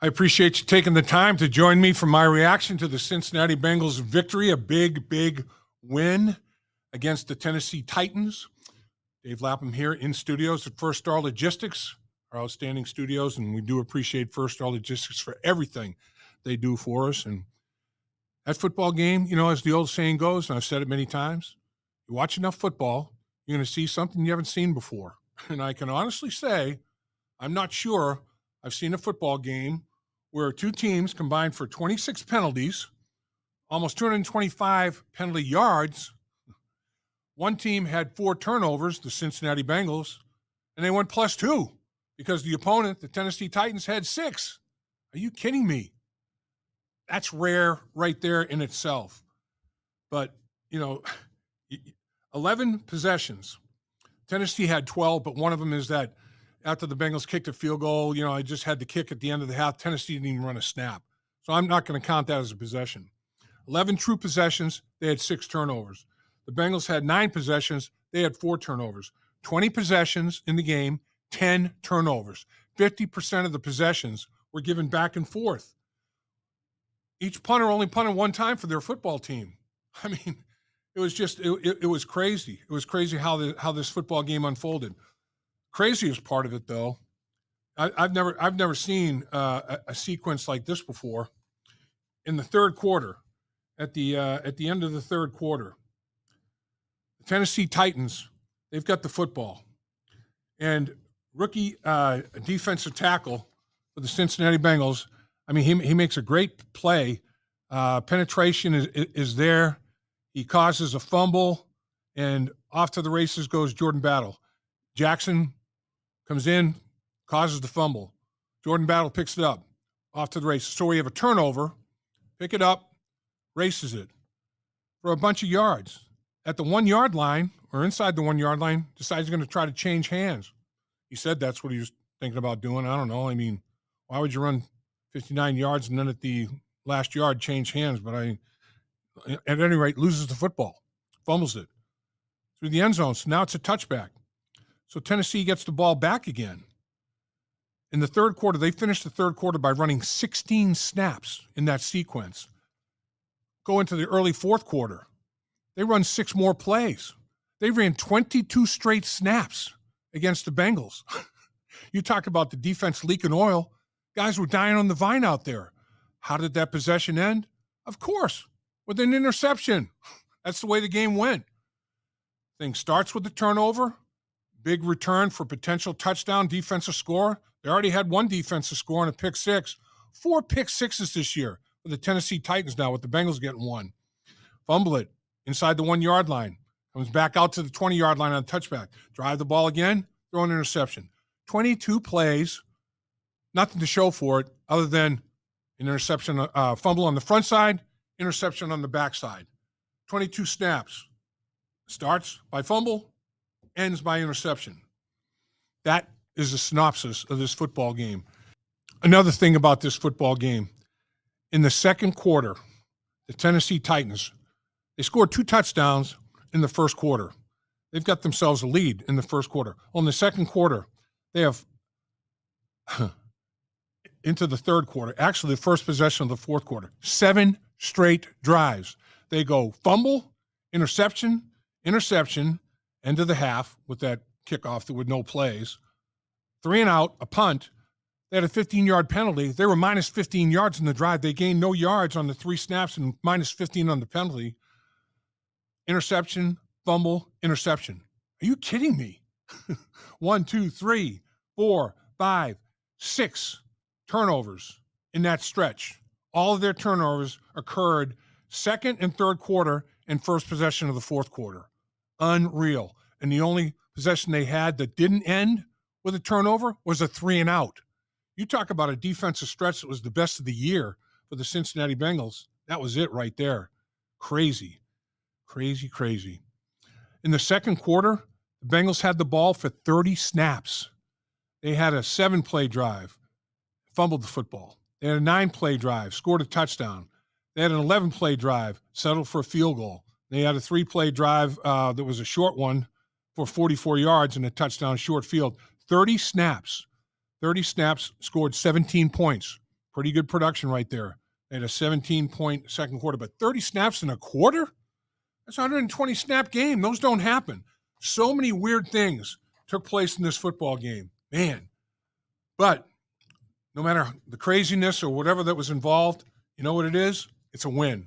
appreciate you taking the time to join me for my reaction to the Cincinnati Bengals victory, a big, big win against the Tennessee Titans. Dave Lapham here in studios at First Star Logistics, our outstanding studios, and we do appreciate First Star Logistics for everything they do for us. And that football game, as the old saying goes, and I've said it many times, you watch enough football, you're going to see something you haven't seen before. And I can honestly say, I'm not sure I've seen a football game where two teams combined for 26 penalties, almost 225 penalty yards. One team had 4 turnovers, the Cincinnati Bengals, and they went +2 because the opponent, the Tennessee Titans, had 6. Are you kidding me? That's rare right there in itself. But, 11 possessions. Tennessee had 12, but one of them is that after the Bengals kicked a field goal, I just had the kick at the end of the half. Tennessee didn't even run a snap. So I'm not going to count that as a possession. 11 true possessions, they had 6 turnovers. The Bengals had 9 possessions, they had 4 turnovers. 20 possessions in the game, 10 turnovers. 50% of the possessions were given back and forth. Each punter only punted one time for their football team. I mean, it was just it was crazy. It was crazy how this football game unfolded. Craziest part of it, though, I've never seen a sequence like this before. In the third quarter, at the end of the third quarter, the Tennessee Titans, they've got the football, and rookie defensive tackle for the Cincinnati Bengals. I mean, he makes a great play. Penetration is there. He causes a fumble, and off to the races goes Jordan Battle. Jackson comes in, causes the fumble. Jordan Battle picks it up, off to the races. So we have a turnover, pick it up, races it for a bunch of yards. At the 1-yard line, or inside the 1-yard line, decides he's going to try to change hands. He said that's what he was thinking about doing. I don't know. I mean, why would you run 59 yards and then at the last yard change hands? But at any rate, loses the football, fumbles it through the end zone. So now it's a touchback. So Tennessee gets the ball back again. In the third quarter, they finished the third quarter by running 16 snaps in that sequence. Go into the early fourth quarter. They run 6 more plays. They ran 22 straight snaps against the Bengals. You talk about the defense leaking oil. Guys were dying on the vine out there. How did that possession end? Of course, with an interception. That's the way the game went. Thing starts with the turnover. Big return for potential touchdown, defensive score. They already had 1 defensive score and a pick 6. 4 pick 6s this year for the Tennessee Titans now, with the Bengals getting 1. Fumble it inside the 1-yard line. Comes back out to the 20-yard line on a touchback. Drive the ball again, throw an interception. 22 plays, nothing to show for it other than an interception, fumble on the front side, interception on the back side. 22 snaps. Starts by fumble, ends by interception. That is a synopsis of this football game. Another thing about this football game, in the second quarter, the Tennessee Titans, they scored 2 touchdowns in the first quarter. They've got themselves a lead in the first quarter. On the second quarter, they have into the third quarter, actually the first possession of the fourth quarter, 7 straight drives. They go fumble, interception, end of the half with that kickoff with no plays, 3 and out, a punt. They had a 15-yard penalty. They were minus 15 yards in the drive. They gained no yards on the 3 snaps and minus 15 on the penalty. Interception, fumble, interception. Are you kidding me? 1, 2, 3, 4, 5, 6 turnovers in that stretch. All of their turnovers occurred second and third quarter and first possession of the fourth quarter. Unreal. And the only possession they had that didn't end with a turnover was a 3 and out. You talk about a defensive stretch that was the best of the year for the Cincinnati Bengals. That was it right there. Crazy. In the second quarter, the Bengals had the ball for 30 snaps. They had a 7-play drive, fumbled the football. They had a 9-play drive, scored a touchdown. They had an 11-play drive, settled for a field goal. They had a 3-play drive that was a short one for 44 yards and a touchdown short field. 30 snaps, scored 17 points Pretty good production right there. They had a 17-point second quarter, but 30 snaps in a quarter? That's a 120 snap game. Those don't happen. So many weird things took place in this football game. Man. But no matter the craziness or whatever that was involved, you know what it is? It's a win.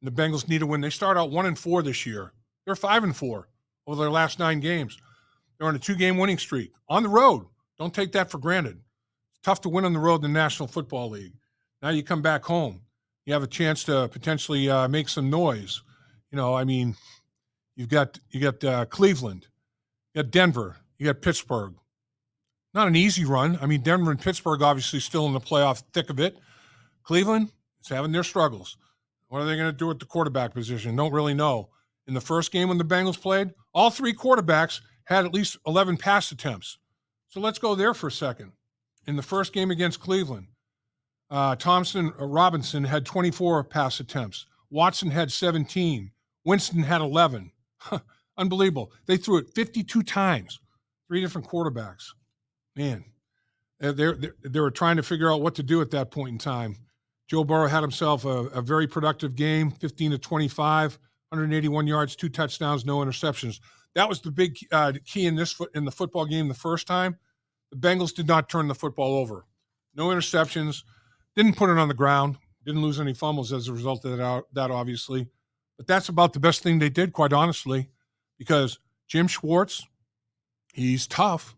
And the Bengals need a win. They start out 1-4 this year. They're 5-4 over their last 9 games. They're on a 2-game winning streak on the road. Don't take that for granted. It's tough to win on the road in the National Football League. Now you come back home. You have a chance to potentially make some noise. You know, I mean, you got Cleveland, you got Denver, you got Pittsburgh. Not an easy run. I mean, Denver and Pittsburgh obviously still in the playoff thick of it. Cleveland is having their struggles. What are they going to do at the quarterback position? Don't really know. In the first game when the Bengals played, all 3 quarterbacks had at least 11 pass attempts. So let's go there for a second. In the first game against Cleveland, Robinson had 24 pass attempts. Watson had 17. Winston had 11. Unbelievable. They threw it 52 times, 3 different quarterbacks. Man, they were trying to figure out what to do at that point in time. Joe Burrow had himself a very productive game, 15-25, 181 yards, 2 touchdowns, no interceptions. That was the big key in the football game the first time. The Bengals did not turn the football over. No interceptions, didn't put it on the ground, didn't lose any fumbles as a result of that obviously. But that's about the best thing they did, quite honestly, because Jim Schwartz, he's tough.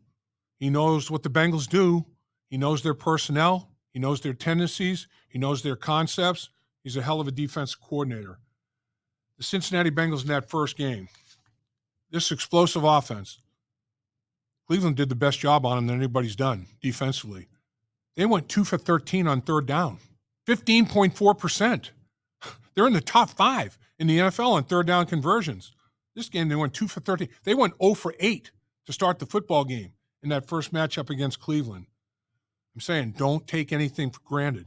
He knows what the Bengals do. He knows their personnel. He knows their tendencies. He knows their concepts. He's a hell of a defensive coordinator. The Cincinnati Bengals in that first game, this explosive offense, Cleveland did the best job on them than anybody's done defensively. They went 2 for 13 on third down, 15.4%. They're in the top 5 in the NFL on third down conversions. This game, they went 2 for 13. They went 0 for 8 to start the football game in that first matchup against Cleveland. I'm saying don't take anything for granted.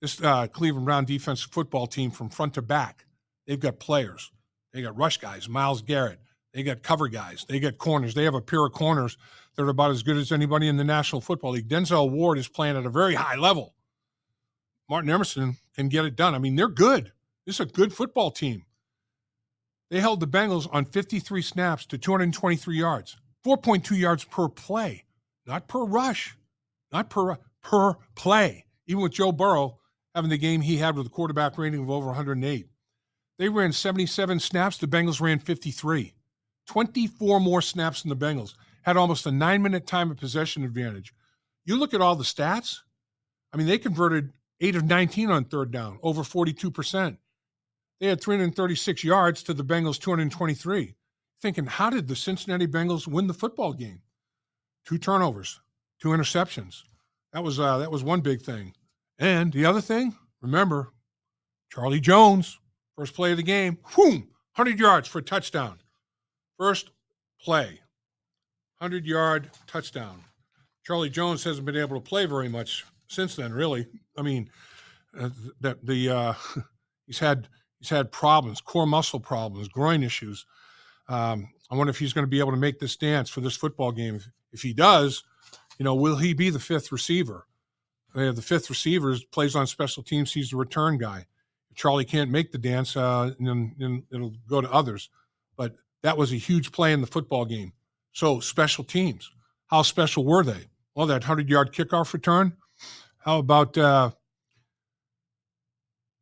This Cleveland Brown defensive football team from front to back, they've got players. They got rush guys, Myles Garrett. They got cover guys. They got corners. They have a pair of corners that are about as good as anybody in the National Football League. Denzel Ward is playing at a very high level. Martin Emerson can get it done. I mean, they're good. This is a good football team. They held the Bengals on 53 snaps to 223 yards, 4.2 yards per play, not per rush, not per play. Even with Joe Burrow having the game he had with a quarterback rating of over 108. They ran 77 snaps. The Bengals ran 53. 24 more snaps than the Bengals. Had almost a 9-minute time of possession advantage. You look at all the stats. I mean, they converted 8 of 19 on third down, over 42%. They had 336 yards to the Bengals' 223. Thinking, how did the Cincinnati Bengals win the football game? 2 turnovers, 2 interceptions. That was one big thing. And the other thing, remember, Charlie Jones, first play of the game, 100 yards for a touchdown. First play, 100-yard touchdown. Charlie Jones hasn't been able to play very much since then, really. I mean, he's had problems, core muscle problems, groin issues. I wonder if he's going to be able to make this dance for this football game. If he does, will he be the 5th receiver? The 5th receiver plays on special teams. He's the return guy. If Charlie can't make the dance, then it'll go to others. But that was a huge play in the football game. So special teams, how special were they? Well, that 100-yard kickoff return. How about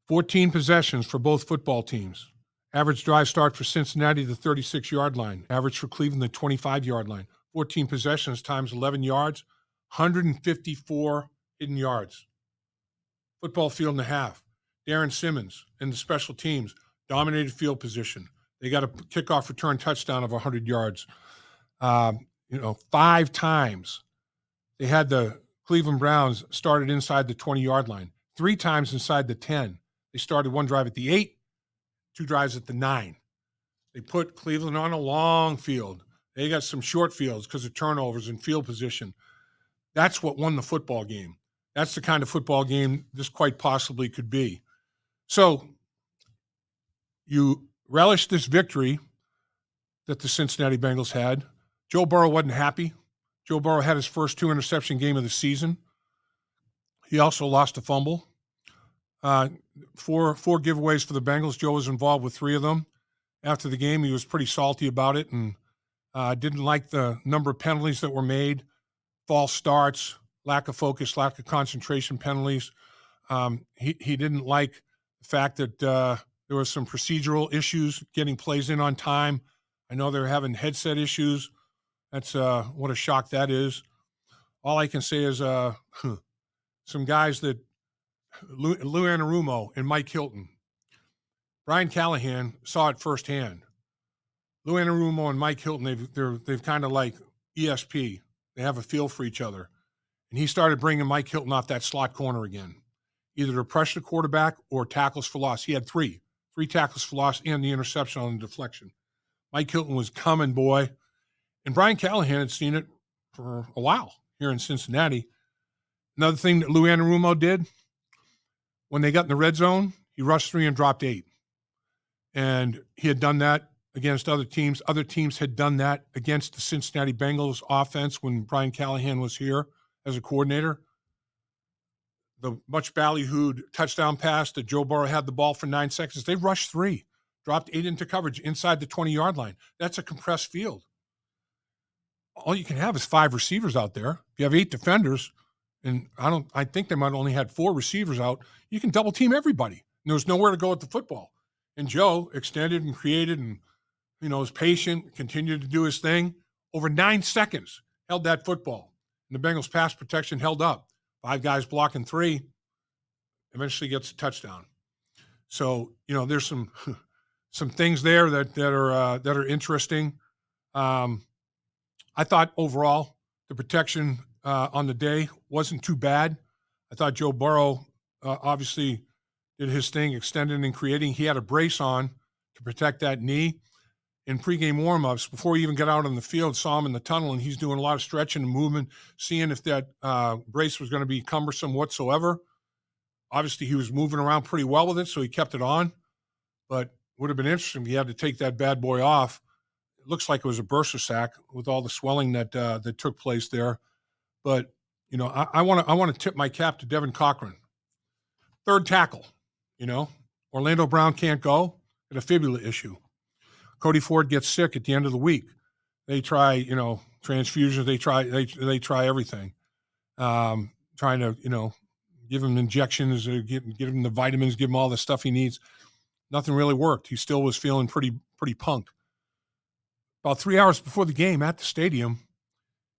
14 possessions for both football teams? Average drive start for Cincinnati, the 36-yard line. Average for Cleveland, the 25-yard line. 14 possessions times 11 yards, 154 hidden yards. Football field and a half. Darren Simmons and the special teams dominated field position. They got a kickoff return touchdown of 100 yards. 5 times they had the Cleveland Browns started inside the 20-yard line. 3 times inside the 10. They started one drive at the 8, 2 drives at the 9. They put Cleveland on a long field. They got some short fields because of turnovers and field position. That's what won the football game. That's the kind of football game this quite possibly could be. So you relish this victory that the Cincinnati Bengals had. Joe Burrow wasn't happy. Joe Burrow had his first 2 interception game of the season. He also lost a fumble. Four giveaways for the Bengals. Joe was involved with 3 of them. After the game, he was pretty salty about it and didn't like the number of penalties that were made, false starts, lack of focus, lack of concentration penalties. He didn't like the fact that there was some procedural issues getting plays in on time. I know they're having headset issues. That's what a shock that is. All I can say is some guys that Lou Anarumo and Mike Hilton, Brian Callahan saw it firsthand. Lou Anarumo and Mike Hilton, they've kind of like ESP. They have a feel for each other. And he started bringing Mike Hilton off that slot corner again, either to pressure the quarterback or tackles for loss. He had three tackles for loss and the interception on the deflection. Mike Hilton was coming, boy. And Brian Callahan had seen it for a while here in Cincinnati. Another thing that Lou Anarumo did, when they got in the red zone, he rushed 3 and dropped 8. And he had done that against other teams. Other teams had done that against the Cincinnati Bengals offense when Brian Callahan was here as a coordinator. The much ballyhooed touchdown pass that Joe Burrow had the ball for 9 seconds. They rushed 3, dropped 8 into coverage inside the 20-yard line. That's a compressed field. All you can have is 5 receivers out there. If you have 8 defenders, and I think they might only had 4 receivers out, you can double team everybody. And there was nowhere to go with the football. And Joe extended and created and, was patient, continued to do his thing. Over 9 seconds, held that football. And the Bengals pass protection held up. 5 guys blocking 3, eventually gets a touchdown. So, there's some things there that are interesting. I thought overall the protection on the day wasn't too bad. I thought Joe Burrow obviously did his thing, extending and creating. He had a brace on to protect that knee. In pregame warmups, before he even got out on the field, saw him in the tunnel, and he's doing a lot of stretching and movement, seeing if that brace was going to be cumbersome whatsoever. Obviously, he was moving around pretty well with it, so he kept it on. But it would have been interesting if he had to take that bad boy off. It looks like it was a bursa sac with all the swelling that took place there. But I want to tip my cap to Devin Cochran, 3rd tackle. Orlando Brown can't go, had a fibula issue. Cody Ford gets sick at the end of the week. They try, transfusions. They try everything, trying to, give him injections, give him the vitamins, give him all the stuff he needs. Nothing really worked. He still was feeling pretty punked. About 3 hours before the game at the stadium,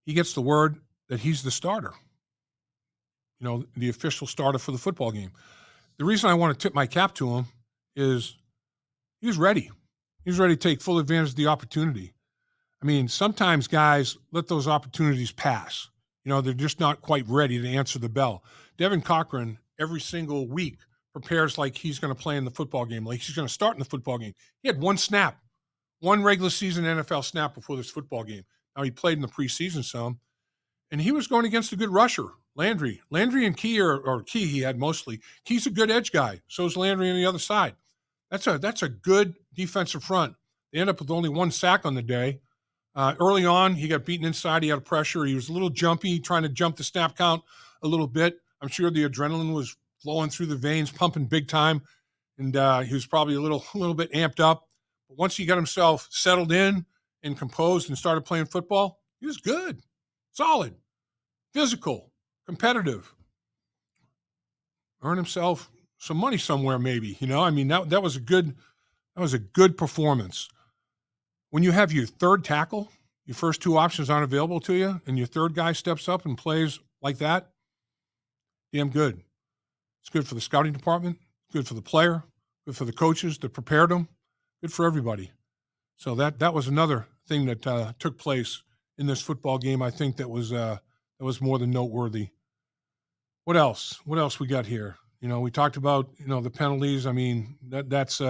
he gets the word that he's the starter. The official starter for the football game. The reason I want to tip my cap to him is he was ready. He was ready to take full advantage of the opportunity. I mean, sometimes guys let those opportunities pass. They're just not quite ready to answer the bell. Devin Cochran, every single week, prepares like he's going to play in the football game, like he's going to start in the football game. He had 1 snap, 1 regular season NFL snap before this football game. Now, he played in the preseason some, and he was going against a good rusher, Landry. Landry and Key, or Key he had mostly. Key's a good edge guy. So is Landry on the other side. That's a good defensive front. They end up with only 1 sack on the day. Early on, he got beaten inside. He had pressure. He was a little jumpy, trying to jump the snap count a little bit. I'm sure the adrenaline was flowing through the veins, pumping big time, and he was probably a little bit amped up. But once he got himself settled in and composed and started playing football, he was good, solid, physical, competitive. Earned himself some money somewhere, maybe. That was a good performance. When you have your 3rd tackle, your first 2 options aren't available to you, and your 3rd guy steps up and plays like that, damn good. It's good for the scouting department, good for the player, good for the coaches that prepared them, good for everybody. So that was another thing that took place in this football game. I think that was more than noteworthy. What else? What else we got here? We talked about the penalties. I mean that's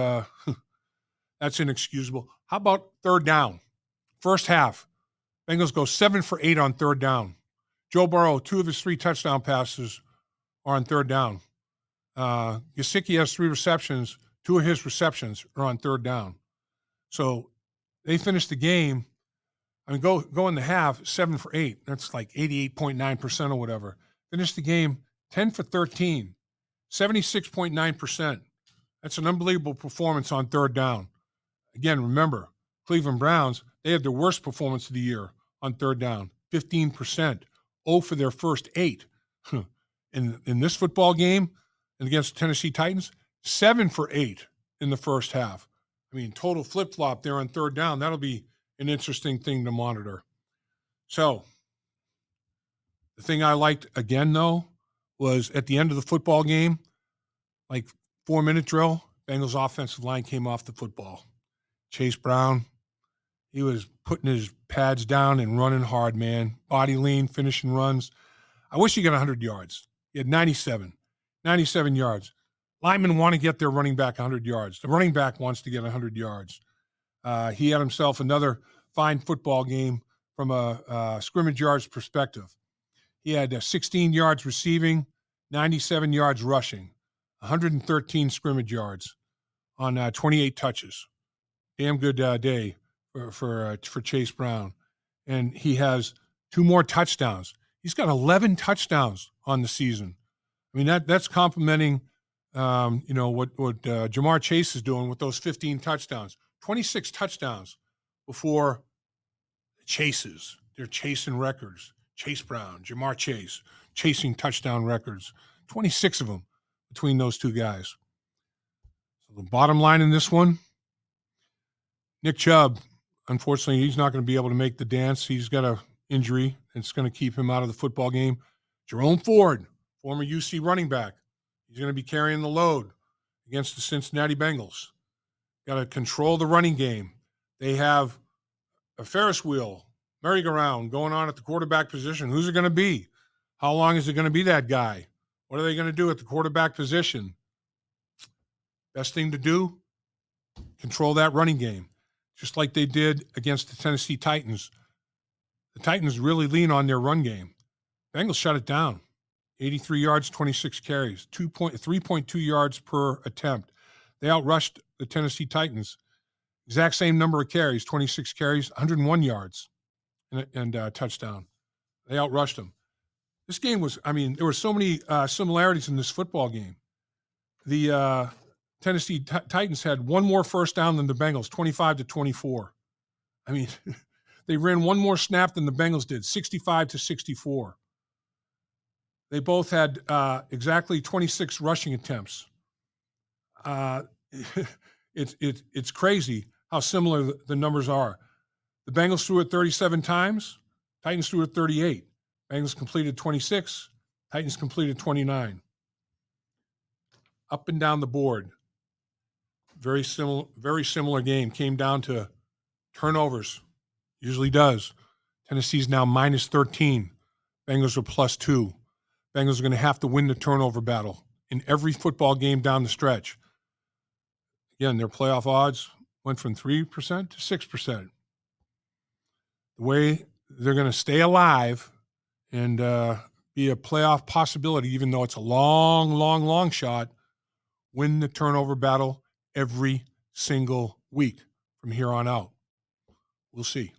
inexcusable. How about 3rd down? First half, Bengals go 7 for 8 on 3rd down. Joe Burrow, 2 of his 3 touchdown passes are on 3rd down. Gesicki has 3 receptions. 2 of his receptions are on 3rd down. So they finished the game. I mean, go in the half 7 for 8. That's like 88.9% or whatever. Finished the game 10 for 13, 76.9%. That's an unbelievable performance on third down. Again, remember, Cleveland Browns, they had their worst performance of the year on third down, 15%, 0 for their first 8. In this football game and against the Tennessee Titans, 7 for 8 in the first half. I mean, total flip-flop there on third down. That'll be an interesting thing to monitor. So the thing I liked again, though, was at the end of the football game, like 4-minute drill, Bengals offensive line came off the football. Chase Brown, he was putting his pads down and running hard, man. Body lean, finishing runs. I wish he got 100 yards. He had 97 yards. Linemen want to get their running back 100 yards. The running back wants to get 100 yards. He had himself another fine football game from a scrimmage yards perspective. He had 16 yards receiving, 97 yards rushing, 113 scrimmage yards on 28 touches. Damn good day for Chase Brown. And he has 2 more touchdowns. He's got 11 touchdowns on the season. I mean, that's complimenting, what Jamar Chase is doing with those 15 touchdowns. 26 touchdowns before chases. They're chasing records. Chase Brown, Jamar Chase, chasing touchdown records. 26 of them between those two guys. So the bottom line in this one, Nick Chubb, unfortunately, he's not going to be able to make the dance. He's got an injury. It's going to keep him out of the football game. Jerome Ford, former UC running back, he's going to be carrying the load against the Cincinnati Bengals. Got to control the running game. They have a Ferris wheel, merry-go-round going on at the quarterback position. Who's it going to be? How long is it going to be that guy? What are they going to do at the quarterback position? Best thing to do, control that running game, just like they did against the Tennessee Titans. The Titans really lean on their run game. Bengals shut it down. 83 yards, 26 carries, 3.2 yards per attempt. They outrushed the Tennessee Titans. Exact same number of carries, 26 carries, 101 yards, and a touchdown. They outrushed them. This game was, there were so many similarities in this football game. The Tennessee Titans had 1 more first down than the Bengals, 25-24. They ran 1 more snap than the Bengals did, 65-64. They both had exactly 26 rushing attempts. It's crazy how similar the numbers are. The Bengals threw it 37 times. Titans threw it 38. Bengals completed 26. Titans completed 29. Up and down the board. Very similar game. Came down to turnovers. Usually does. Tennessee's now minus 13. Bengals are plus 2. Bengals are going to have to win the turnover battle in every football game down the stretch. Again, their playoff odds went from 3% to 6%. The way they're going to stay alive and be a playoff possibility, even though it's a long, long, long shot, win the turnover battle every single week from here on out. We'll see.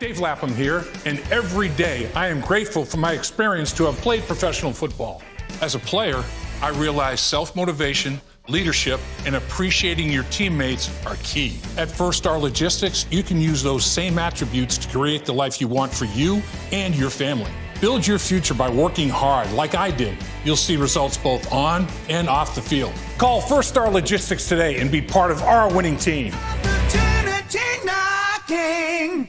Dave Lapham here, and every day I am grateful for my experience to have played professional football. As a player, I realized self-motivation, leadership, and appreciating your teammates are key. At First Star Logistics, you can use those same attributes to create the life you want for you and your family. Build your future by working hard like I did. You'll see results both on and off the field. Call First Star Logistics today and be part of our winning team. Opportunity knocking.